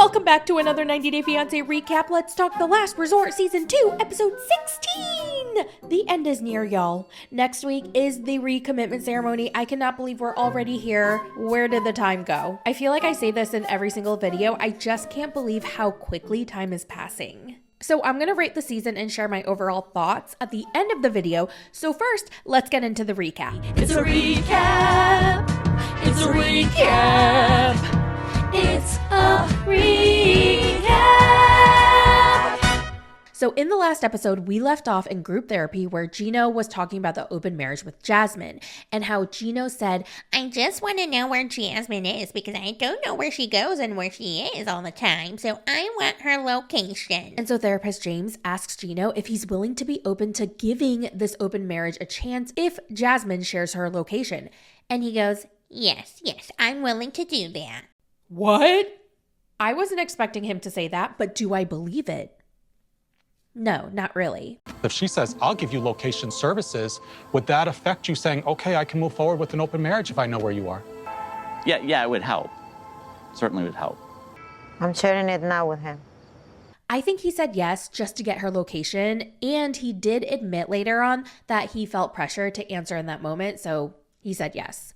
Welcome back to another 90 Day Fiancé recap. Let's talk The Last Resort Season 2, Episode 16! The end is near, y'all. Next week is the recommitment ceremony. I cannot believe we're already here. Where did the time go? I feel like I say this in every single video. I just can't believe how quickly time is passing. So I'm going to rate the season and share my overall thoughts at the end of the video. So first, let's get into the recap. It's a recap. It's a recap. It's a recap. So in the last episode, we left off in group therapy where Gino was talking about the open marriage with Jasmine and how Gino said, I just want to know where Jasmine is because I don't know where she goes and where she is all the time. So I want her location. And so therapist James asks Gino if he's willing to be open to giving this open marriage a chance if Jasmine shares her location. And he goes, yes, I'm willing to do that. What? I wasn't expecting him to say that, but do I believe it? No, not really. If she says, I'll give you location services, would that affect you saying, okay, I can move forward with an open marriage if I know where you are? Yeah, it would help. Certainly would help. I'm sharing it now with him. I think he said yes just to get her location, and he did admit later on that he felt pressure to answer in that moment, so he said yes.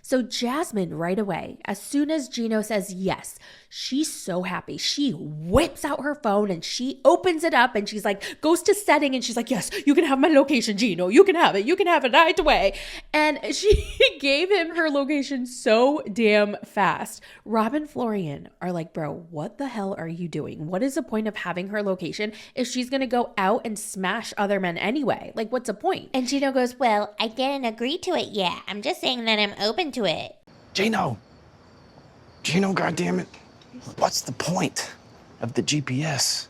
So Jasmine, right away, as soon as Gino says yes, she's so happy. She whips out her phone and she opens it up and she's like, goes to setting and she's like, yes, you can have my location, Gino. You can have it right away. And she gave him her location so damn fast. Rob and Florian are like, bro, what the hell are you doing? What is the point of having her location if she's going to go out and smash other men anyway? Like, what's the point? And Gino goes, well, I didn't agree to it yet. I'm just saying that I'm open to it. Gino, goddammit. What's the point of the GPS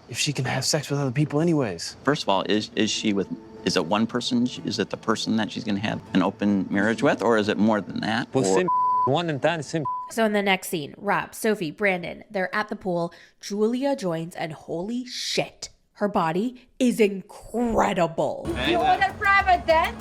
if she can have sex with other people anyways? First of all, is it one person? Is it the person that she's going to have an open marriage with, or is it more than that? Well, same one and done, same. So in the next scene, Rob, Sophie, Brandon, they're at the pool. Julia joins and holy shit, her body is incredible. You want a private then?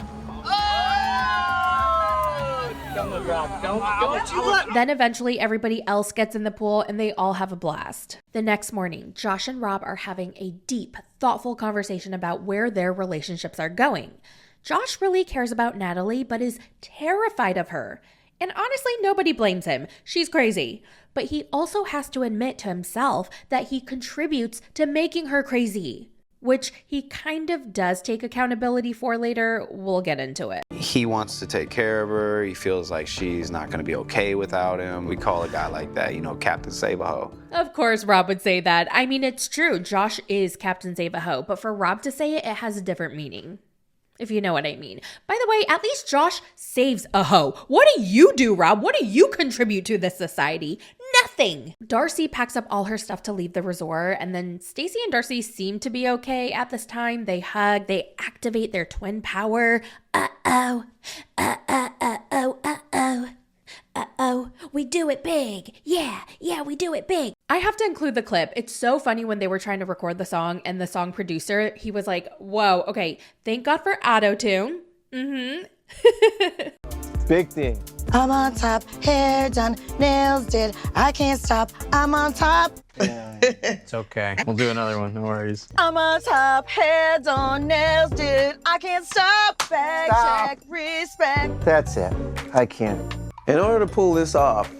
Then eventually everybody else gets in the pool and they all have a blast. The next morning, Josh and Rob are having a deep, thoughtful conversation about where their relationships are going. Josh really cares about Natalie, but is terrified of her. And honestly, nobody blames him. She's crazy. But he also has to admit to himself that he contributes to making her crazy, which he kind of does take accountability for later. We'll get into it. He wants to take care of her. He feels like she's not going to be okay without him. We call a guy like that, Captain Save-A-Ho. Of course Rob would say that. I mean, it's true. Josh is Captain Save-A-Ho, but for Rob to say it, it has a different meaning, if you know what I mean. By the way, at least Josh saves a hoe. What do you do, Rob? What do you contribute to this society? Nothing. Darcey packs up all her stuff to leave the resort, and then Stacey and Darcey seem to be okay at this time. They hug, they activate their twin power. We do it big. Yeah, we do it big. I have to include the clip. It's so funny when they were trying to record the song and the song producer, he was like, whoa, okay, thank God for auto-tune. Big thing. I'm on top, hair done, nails did. I can't stop, I'm on top. Yeah, it's okay. We'll do another one, no worries. I'm on top, hair done, nails did. I can't stop, bag check, respect. That's it. I can't. In order to pull this off,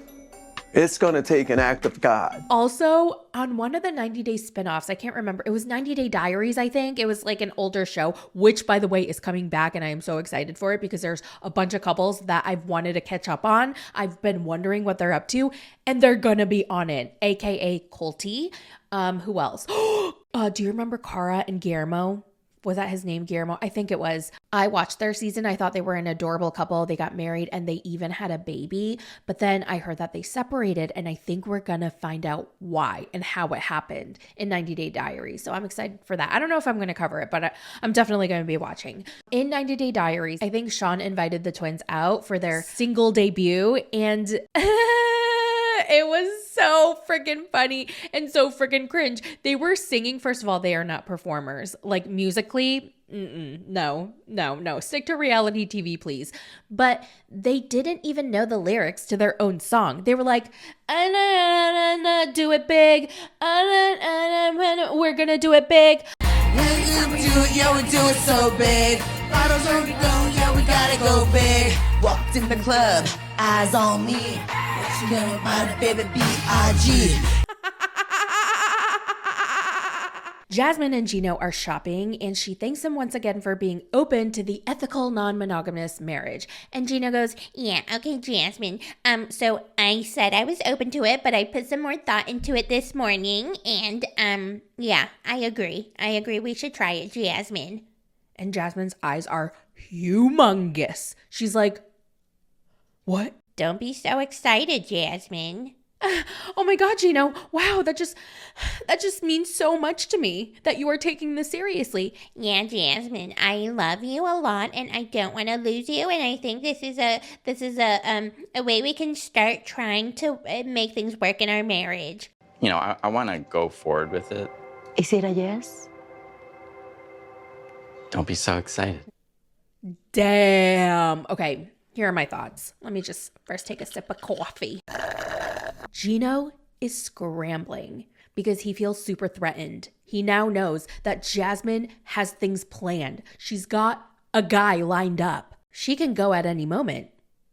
it's gonna take an act of God. Also, on one of the 90 Day spinoffs, I can't remember, it was 90 Day Diaries, I think. It was like an older show, which by the way is coming back and I am so excited for it because there's a bunch of couples that I've wanted to catch up on. I've been wondering what they're up to and they're gonna be on it, aka Colty. Who else? Do you remember Cara and Guillermo? Was that his name, Guillermo? I think it was. I watched their season. I thought they were an adorable couple. They got married and they even had a baby. But then I heard that they separated and I think we're going to find out why and how it happened in 90 Day Diaries. So I'm excited for that. I don't know if I'm going to cover it, but I'm definitely going to be watching. In 90 Day Diaries, I think Sean invited the twins out for their single debut and It was so freaking funny and so freaking cringe. They were singing. First of all, they are not performers. Like musically, no. Stick to reality TV, please. But they didn't even know the lyrics to their own song. They were like, do it big. We're going to do it big. Yeah, we do it so big. Bottles on the go, yeah, we gotta go big. Walked in the club, eyes on me. What you know about baby B.I.G. Jasmine and Gino are shopping, and she thanks him once again for being open to the ethical non-monogamous marriage. And Gino goes, Yeah, okay, Jasmine. So I said I was open to it, but I put some more thought into it this morning, and, yeah, I agree. We should try it, Jasmine. and Jasmine's eyes are humongous. She's like, what? Don't be so excited, Jasmine. Oh my God, Gino. Wow, that just means so much to me that you are taking this seriously. Yeah, Jasmine, I love you a lot and I don't want to lose you, and I think this is a way we can start trying to make things work in our marriage. You know, I want to go forward with it. Is it a yes? Don't be so excited. Damn. Okay, here are my thoughts. Let me just first take a sip of coffee. Gino is scrambling because he feels super threatened. He now knows that Jasmine has things planned. She's got a guy lined up. She can go at any moment.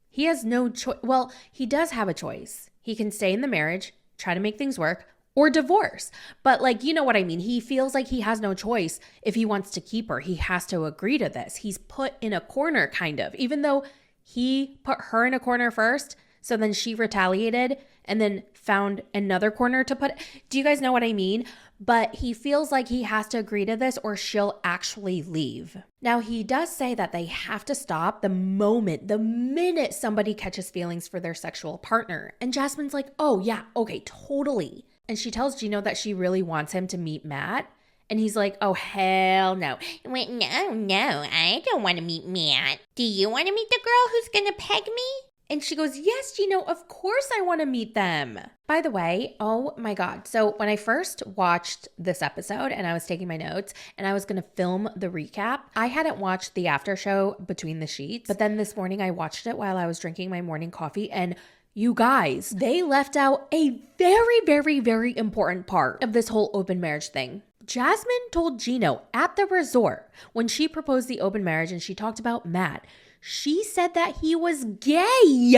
He has no choice. Well, he does have a choice. He can stay in the marriage, try to make things work, or divorce. But like, you know what I mean? He feels like he has no choice if he wants to keep her. He has to agree to this. He's put in a corner, kind of, even though he put her in a corner first. So then she retaliated and then found another corner to put. Do you guys know what I mean? But he feels like he has to agree to this or she'll actually leave. Now, he does say that they have to stop the minute somebody catches feelings for their sexual partner. And Jasmine's like, oh yeah, okay, totally. And she tells Gino that she really wants him to meet Matt. And he's like, oh, hell no. Wait, no, I don't want to meet Matt. Do you want to meet the girl who's going to peg me? And she goes, yes, Gino, of course I want to meet them. By the way, oh my God. So when I first watched this episode and I was taking my notes and I was going to film the recap, I hadn't watched the after show Between the Sheets. But then this morning I watched it while I was drinking my morning coffee, and you guys, they left out a very, very, very important part of this whole open marriage thing. Jasmine told Gino at the resort when she proposed the open marriage and she talked about Matt, she said that he was gay.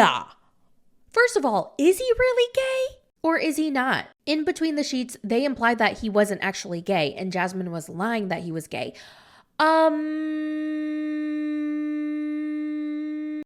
First of all, is he really gay or is he not? In Between the Sheets, they implied that he wasn't actually gay and Jasmine was lying that he was gay.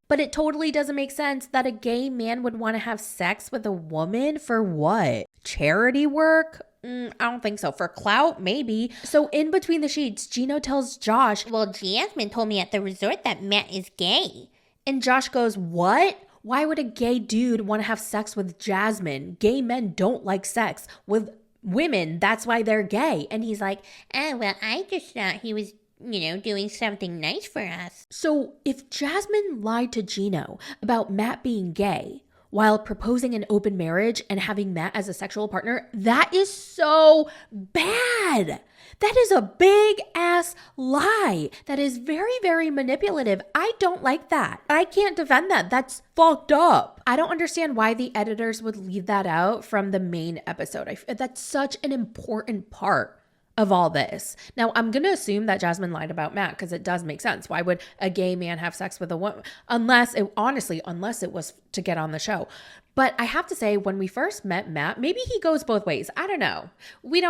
But it totally doesn't make sense that a gay man would want to have sex with a woman for what? Charity work? I don't think so. For clout, maybe. So in Between the Sheets, Gino tells Josh, well, Jasmine told me at the resort that Matt is gay. And Josh goes, what? Why would a gay dude want to have sex with Jasmine? Gay men don't like sex with women. That's why they're gay. And he's like, oh, well, I just thought he was, doing something nice for us. So if Jasmine lied to Gino about Matt being gay while proposing an open marriage and having Matt as a sexual partner, that is so bad. That is a big ass lie. That is very, very manipulative. I don't like that. I can't defend that. That's fucked up. I don't understand why the editors would leave that out from the main episode. That's such an important part of all this. Now, I'm going to assume that Jasmine lied about Matt because it does make sense. Why would a gay man have sex with a woman? Unless it was to get on the show. But I have to say, when we first met Matt, maybe he goes both ways. I don't know. We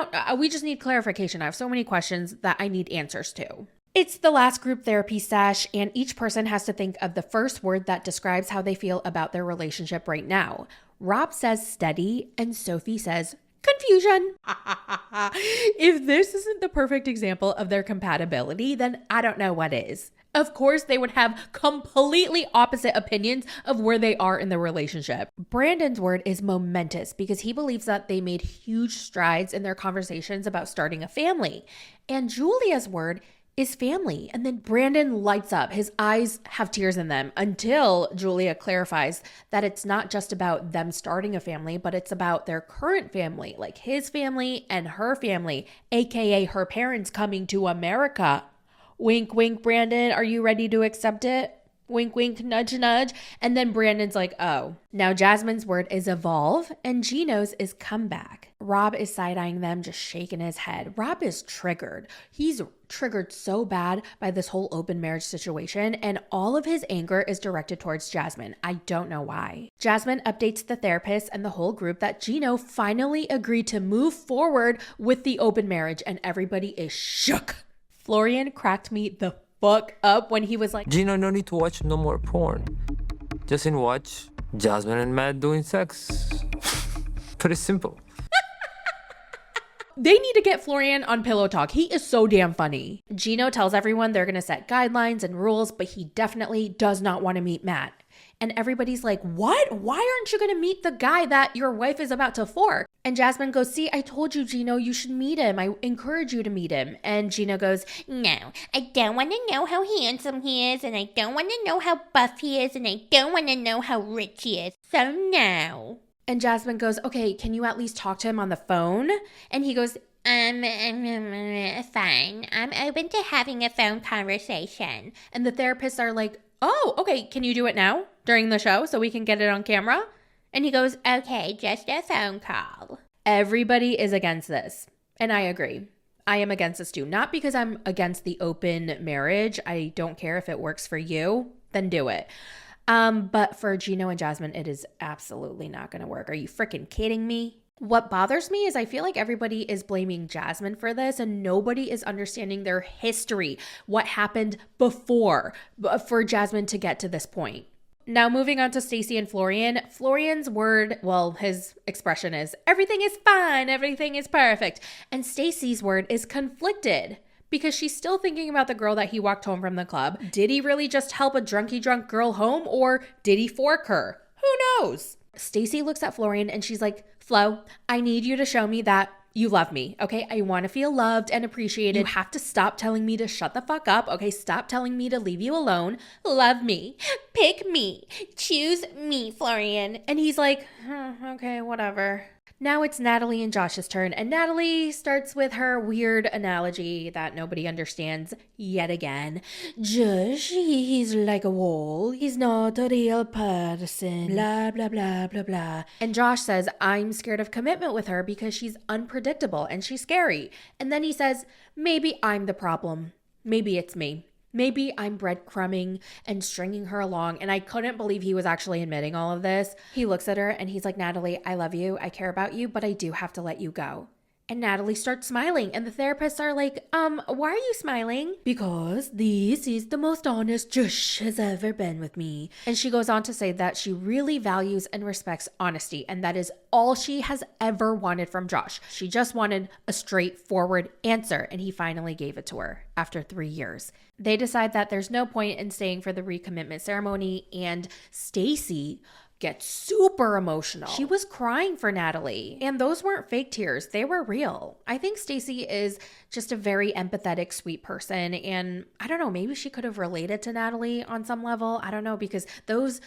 just need clarification. I have so many questions that I need answers to. It's the last group therapy sesh, and each person has to think of the first word that describes how they feel about their relationship right now. Rob says steady, and Sophie says confusion. If this isn't the perfect example of their compatibility, then I don't know what is. Of course, they would have completely opposite opinions of where they are in the relationship. Brandon's word is momentous because he believes that they made huge strides in their conversations about starting a family. And Julia's word is family. And then Brandon lights up. His eyes have tears in them until Julia clarifies that it's not just about them starting a family, but it's about their current family, like his family and her family, aka her parents coming to America. Wink, wink, Brandon. Are you ready to accept it? Wink, wink, nudge, nudge. And then Brandon's like, oh. Now Jasmine's word is evolve and Gino's is come back. Rob is side-eyeing them, just shaking his head. Rob is triggered. He's triggered so bad by this whole open marriage situation, and all of his anger is directed towards Jasmine. I don't know why. Jasmine updates the therapist and the whole group that Gino finally agreed to move forward with the open marriage, and everybody is shook. Florian cracked me the fuck up when he was like, Gino, no need to watch no more porn. Just watch Jasmine and Matt doing sex. Pretty simple. they need to get Florian on Pillow Talk. He is so damn funny. Gino tells everyone they're going to set guidelines and rules, but he definitely does not want to meet Matt. And everybody's like, what? Why aren't you going to meet the guy that your wife is about to fork? And Jasmine goes, see, I told you, Gino, you should meet him. I encourage you to meet him. And Gino goes, no, I don't want to know how handsome he is, and I don't want to know how buff he is, and I don't want to know how rich he is. So no. And Jasmine goes, okay, can you at least talk to him on the phone? And he goes, fine. I'm open to having a phone conversation. And the therapists are like, oh, okay, can you do it now during the show so we can get it on camera? And he goes, okay, just a phone call. Everybody is against this. And I agree. I am against this too. Not because I'm against the open marriage. I don't care if it works for you, then do it. But for Gino and Jasmine, it is absolutely not going to work. Are you freaking kidding me? What bothers me is I feel like everybody is blaming Jasmine for this and nobody is understanding their history, what happened before for Jasmine to get to this point. Now moving on to Stacey and Florian. Florian's word, well, his expression is, everything is fine, everything is perfect. And Stacey's word is conflicted because she's still thinking about the girl that he walked home from the club. Did he really just help a drunky drunk girl home or did he fork her? Who knows? Stacey looks at Florian and she's like, Flo, I need you to show me that you love me, okay? I want to feel loved and appreciated. You have to stop telling me to shut the fuck up, okay? Stop telling me to leave you alone. Love me. Pick me. Choose me, Florian. And he's like, okay, whatever. Now it's Natalie and Josh's turn, and Natalie starts with her weird analogy that nobody understands yet again. Josh, he's like a wall. He's not a real person. Blah, blah, blah, blah, blah. And Josh says, I'm scared of commitment with her because she's unpredictable and she's scary. And then he says, maybe I'm the problem. Maybe it's me. Maybe I'm breadcrumbing and stringing her along, and I couldn't believe he was actually admitting all of this. He looks at her and he's like, Natalie, I love you, I care about you, but I do have to let you go. And Natalie starts smiling, and the therapists are like, why are you smiling? Because this is the most honest Josh has ever been with me. And she goes on to say that she really values and respects honesty, and that is all she has ever wanted from Josh. She just wanted a straightforward answer, and he finally gave it to her after 3 years. They decide that there's no point in staying for the recommitment ceremony, and Stacey gets super emotional. She was crying for Natalie, and those weren't fake tears. They were real. I think Stacey is just a very empathetic, sweet person, and I don't know, maybe she could have related to Natalie on some level. I don't know, because those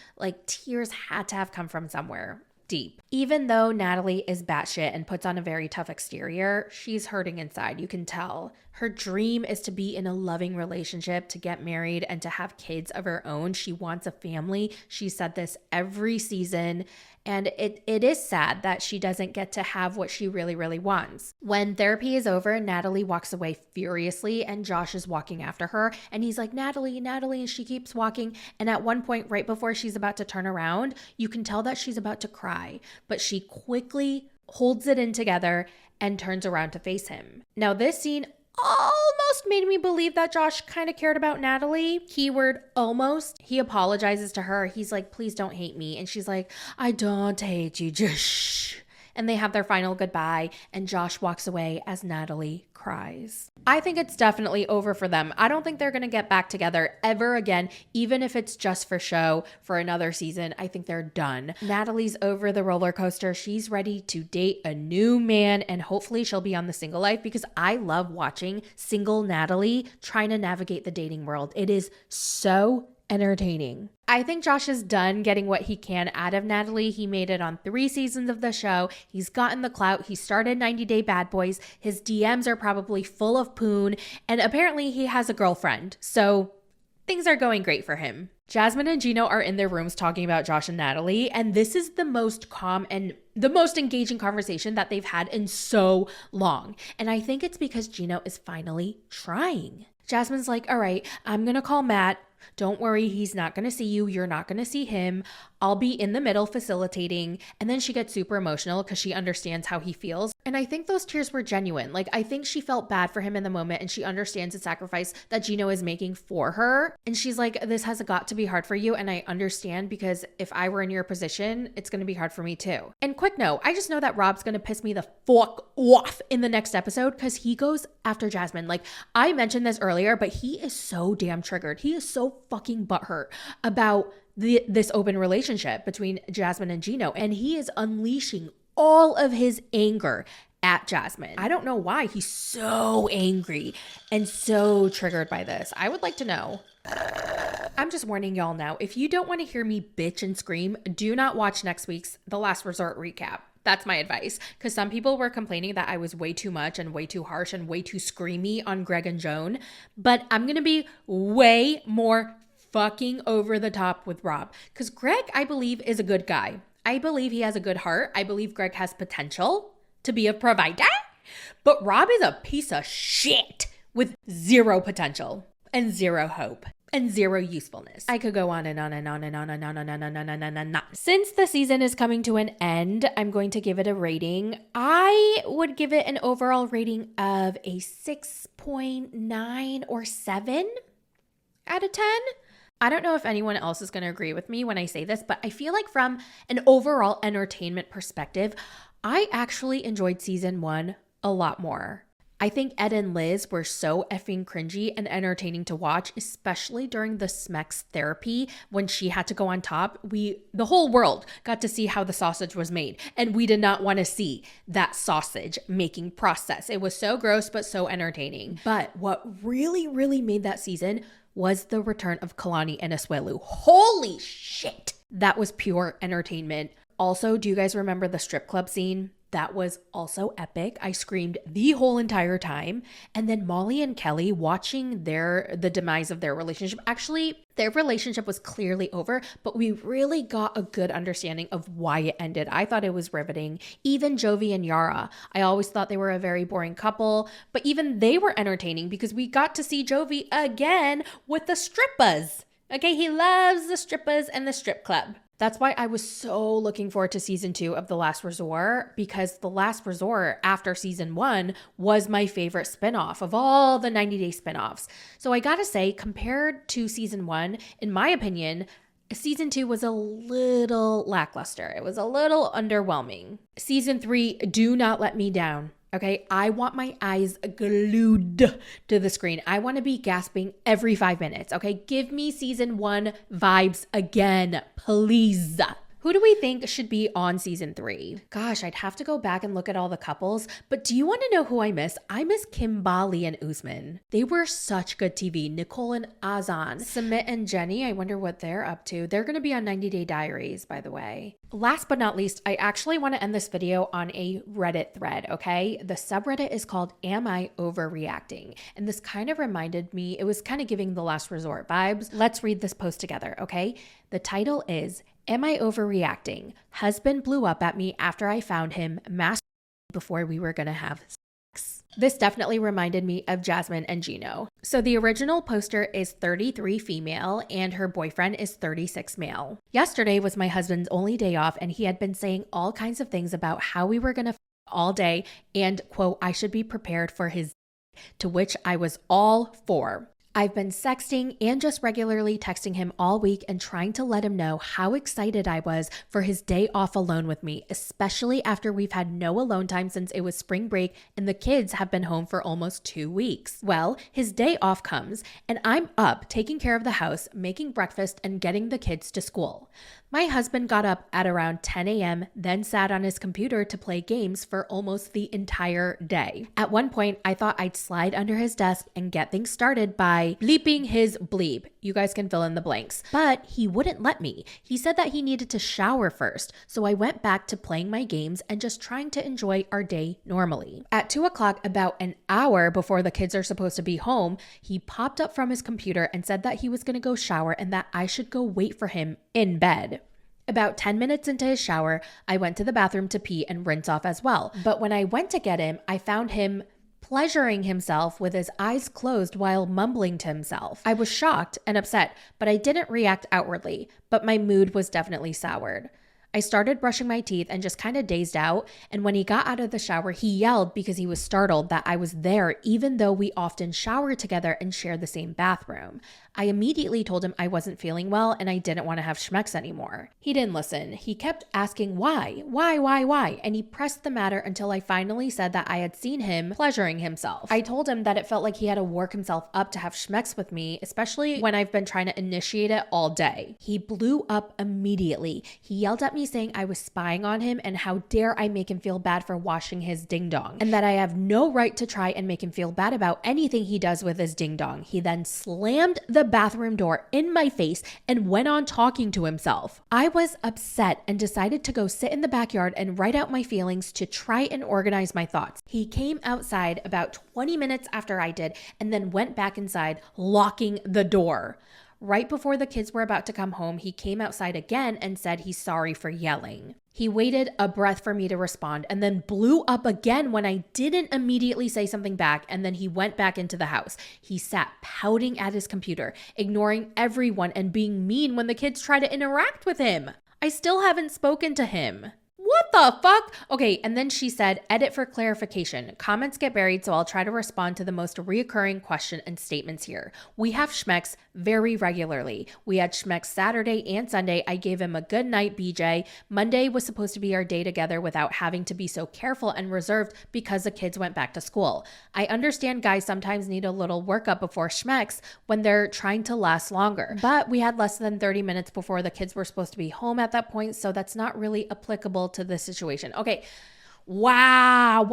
tears had to have come from somewhere deep. Even though Natalie is batshit and puts on a very tough exterior, she's hurting inside. You can tell. Her dream is to be in a loving relationship, to get married, and to have kids of her own. She wants a family. She said this every season. And it is sad that she doesn't get to have what she really, really wants. When therapy is over, Natalie walks away furiously and Josh is walking after her. And he's like, Natalie, Natalie, and she keeps walking. And at one point, right before she's about to turn around, you can tell that she's about to cry. But she quickly holds it in together and turns around to face him. Now, this scene almost made me believe that Josh kind of cared about Natalie. Keyword almost. He apologizes to her. He's like, please don't hate me. And she's like, I don't hate you, Josh. and they have their final goodbye, and Josh walks away as Natalie cries. I think it's definitely over for them. I don't think they're going to get back together ever again, even if it's just for show for another season. I think they're done. Natalie's over the roller coaster. She's ready to date a new man, and hopefully she'll be on the single life, because I love watching single Natalie trying to navigate the dating world. It is so entertaining. I think Josh is done getting what he can out of Natalie. He made it on 3 seasons of the show. He's gotten the clout. He started 90 Day Bad Boys. His DMs are probably full of poon, and apparently he has a girlfriend. So things are going great for him. Jasmine and Gino are in their rooms talking about Josh and Natalie, and this is the most calm and the most engaging conversation that they've had in so long. And I think it's because Gino is finally trying. Jasmine's like, all right, I'm going to call Matt. Don't worry, he's not going to see you. You're not going to see him. I'll be in the middle facilitating. And then she gets super emotional because she understands how he feels. And I think those tears were genuine. Like, I think she felt bad for him in the moment, and she understands the sacrifice that Gino is making for her. And she's like, this has got to be hard for you. And I understand, because if I were in your position, it's going to be hard for me too. And quick note, I just know that Rob's going to piss me the fuck off in the next episode, because he goes after Jasmine. Like, I mentioned this earlier, but he is so damn triggered. He is so fucking butthurt about this open relationship between Jasmine and Gino, and he is unleashing all of his anger at Jasmine. I don't know why he's so angry and so triggered by this. I would like to know. I'm just warning y'all now, if you don't want to hear me bitch and scream, do not watch next week's The Last Resort recap. That's my advice, because some people were complaining that I was way too much and way too harsh and way too screamy on Greg and Joan, but I'm going to be way more fucking over the top with Rob, because Greg, I believe, is a good guy. I believe he has a good heart. I believe Greg has potential to be a provider, but Rob is a piece of shit with zero potential and zero hope and zero usefulness. I could go on and on and on and on and on and on and on and on and on. Since the season is coming to an end, I'm going to give it a rating. I would give it an overall rating of a 6.9 or 7 out of 10. I don't know if anyone else is going to agree with me when I say this, but I feel like from an overall entertainment perspective, I actually enjoyed season 1 a lot more. I think Ed and Liz were so effing cringy and entertaining to watch, especially during the Smex therapy when she had to go on top. The whole world got to see how the sausage was made, and we did not want to see that sausage making process. It was so gross, but so entertaining. But what really, really made that season was the return of Kalani and Asuelu. Holy shit! That was pure entertainment. Also, do you guys remember the strip club scene? That was also epic. I screamed the whole entire time. And then Molly and Kelly watching the demise of their relationship. Actually, their relationship was clearly over, but we really got a good understanding of why it ended. I thought it was riveting. Even Jovi and Yara. I always thought they were a very boring couple, but even they were entertaining because we got to see Jovi again with the strippers. Okay, he loves the strippers and the strip club. That's why I was so looking forward to season 2 of The Last Resort, because The Last Resort after season 1 was my favorite spinoff of all the 90-day spinoffs. So I gotta say, compared to season 1, in my opinion, season 2 was a little lackluster. It was a little underwhelming. Season 3, do not let me down. Okay, I want my eyes glued to the screen. I want to be gasping every 5 minutes. Okay, give me season 1 vibes again, please. Who do we think should be on season 3? Gosh, I'd have to go back and look at all the couples, but do you want to know who I miss? I miss Kimbali and Usman. They were such good TV. Nicole and Azan. Sumit and Jenny, I wonder what they're up to. They're going to be on 90 Day Diaries, by the way. Last but not least, I actually want to end this video on a Reddit thread, okay? The subreddit is called Am I Overreacting? And this kind of reminded me, it was kind of giving The Last Resort vibes. Let's read this post together, okay? The title is, Am I Overreacting? Husband blew up at me after I found him masturbating before we were gonna have sex. This definitely reminded me of Jasmine and Gino. So the original poster is 33 female and her boyfriend is 36 male. Yesterday was my husband's only day off and he had been saying all kinds of things about how we were gonna all day and, quote, I should be prepared for his, to which I was all for. I've been sexting and just regularly texting him all week and trying to let him know how excited I was for his day off alone with me, especially after we've had no alone time since it was spring break and the kids have been home for almost 2 weeks. Well, his day off comes and I'm up taking care of the house, making breakfast, and getting the kids to school. My husband got up at around 10 a.m., then sat on his computer to play games for almost the entire day. At one point, I thought I'd slide under his desk and get things started by bleeping his bleep. You guys can fill in the blanks. But he wouldn't let me. He said that he needed to shower first, so I went back to playing my games and just trying to enjoy our day normally. At 2 o'clock, about an hour before the kids are supposed to be home, he popped up from his computer and said that he was going to go shower and that I should go wait for him in bed. About 10 minutes into his shower, I went to the bathroom to pee and rinse off as well. But when I went to get him, I found him pleasuring himself with his eyes closed while mumbling to himself. I was shocked and upset, but I didn't react outwardly, but my mood was definitely soured. I started brushing my teeth and just kind of dazed out, and when he got out of the shower, he yelled because he was startled that I was there even though we often shower together and share the same bathroom. I immediately told him I wasn't feeling well and I didn't want to have schmecks anymore. He didn't listen. He kept asking why, and he pressed the matter until I finally said that I had seen him pleasuring himself. I told him that it felt like he had to work himself up to have schmecks with me, especially when I've been trying to initiate it all day. He blew up immediately. He yelled at me saying I was spying on him and how dare I make him feel bad for washing his ding dong, and that I have no right to try and make him feel bad about anything he does with his ding dong. He then slammed the bathroom door in my face and went on talking to himself. I was upset and decided to go sit in the backyard and write out my feelings to try and organize my thoughts. He came outside about 20 minutes after I did and then went back inside, locking the door. Right before the kids were about to come home, he came outside again and said he's sorry for yelling. He waited a breath for me to respond and then blew up again when I didn't immediately say something back, and then he went back into the house. He sat pouting at his computer, ignoring everyone and being mean when the kids tried to interact with him. I still haven't spoken to him. What the fuck? Okay, and then she said, edit for clarification. Comments get buried, so I'll try to respond to the most reoccurring question and statements here. We have schmecks very regularly. We had schmecks Saturday and Sunday. I gave him a good night, BJ. Monday was supposed to be our day together without having to be so careful and reserved because the kids went back to school. I understand guys sometimes need a little workup before schmecks when they're trying to last longer, but we had less than 30 minutes before the kids were supposed to be home at that point, so that's not really applicable to this situation. Okay. Wow.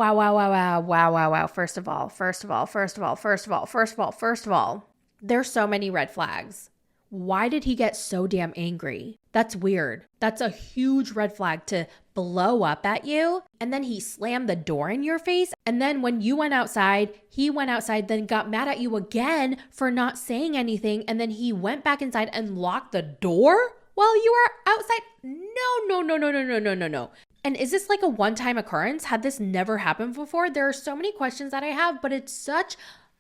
First of all, there's so many red flags. Why did he get so damn angry? That's weird. That's a huge red flag to blow up at you. And then he slammed the door in your face. And then when you went outside, he went outside, then got mad at you again for not saying anything. And then he went back inside and locked the door while you were outside. No. And is this like a one-time occurrence? Had this never happened before? There are so many questions that I have, but it's such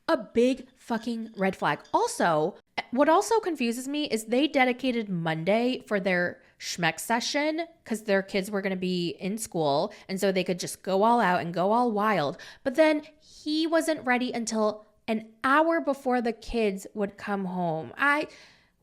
a big fucking red flag. Also, what also confuses me is they dedicated Monday for their schmeck session because their kids were going to be in school, and so they could just go all out and go all wild. But then he wasn't ready until an hour before the kids would come home.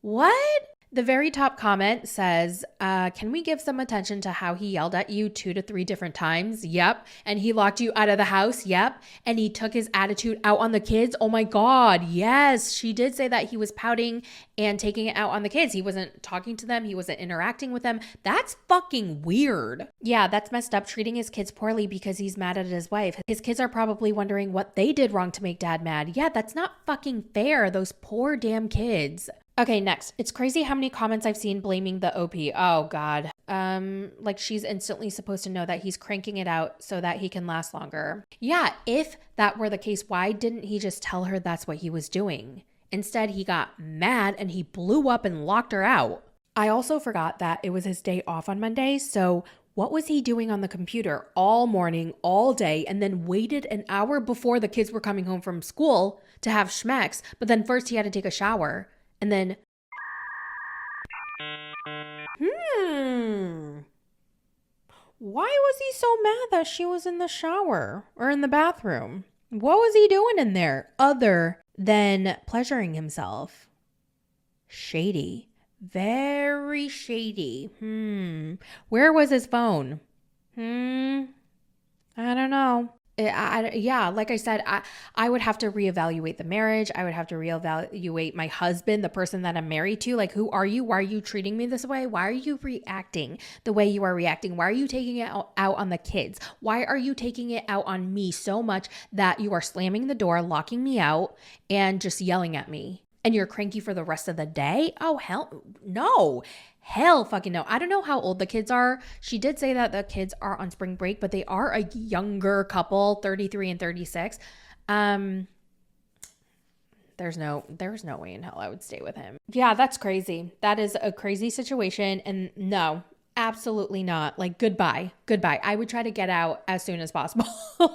What? The very top comment says, can we give some attention to how he yelled at you 2 to 3 different times? Yep. And he locked you out of the house? Yep. And he took his attitude out on the kids? Oh my God. Yes. She did say that he was pouting and taking it out on the kids. He wasn't talking to them. He wasn't interacting with them. That's fucking weird. Yeah, that's messed up, treating his kids poorly because he's mad at his wife. His kids are probably wondering what they did wrong to make dad mad. Yeah, that's not fucking fair. Those poor damn kids. Okay, next. It's crazy how many comments I've seen blaming the OP. Oh God. Like she's instantly supposed to know that he's cranking it out so that he can last longer. Yeah, if that were the case, why didn't he just tell her that's what he was doing? Instead, he got mad and he blew up and locked her out. I also forgot that it was his day off on Monday, so what was he doing on the computer all morning, all day, and then waited an hour before the kids were coming home from school to have schmecks, but then first he had to take a shower. And then, why was he so mad that she was in the shower or in the bathroom? What was he doing in there other than pleasuring himself. Shady. Very shady. Where was his phone? I don't know. Yeah, like I said, I would have to reevaluate the marriage. I would have to reevaluate my husband, the person that I'm married to. Like, who are you? Why are you treating me this way? Why are you reacting the way you are reacting? Why are you taking it out on the kids? Why are you taking it out on me so much that you are slamming the door, locking me out, and just yelling at me? And you're cranky for the rest of the day? Oh, hell no. Hell fucking no. I don't know how old the kids are. She did say that the kids are on spring break, but they are a younger couple, 33 and 36. There's no way in hell I would stay with him. Yeah, that's crazy. That is a crazy situation. And no, absolutely not. Like, goodbye. I would try to get out as soon as possible.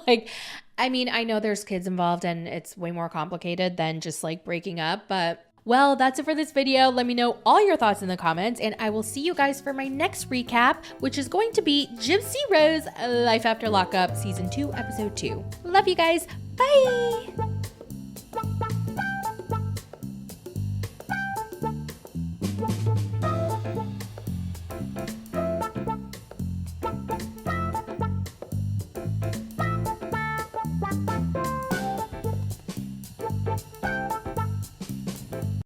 Like, I mean, I know there's kids involved and it's way more complicated than just like breaking up, but well, that's it for this video. Let me know all your thoughts in the comments, and I will see you guys for my next recap, which is going to be Gypsy Rose Life After Lockup Season 2, Episode 2. Love you guys. Bye!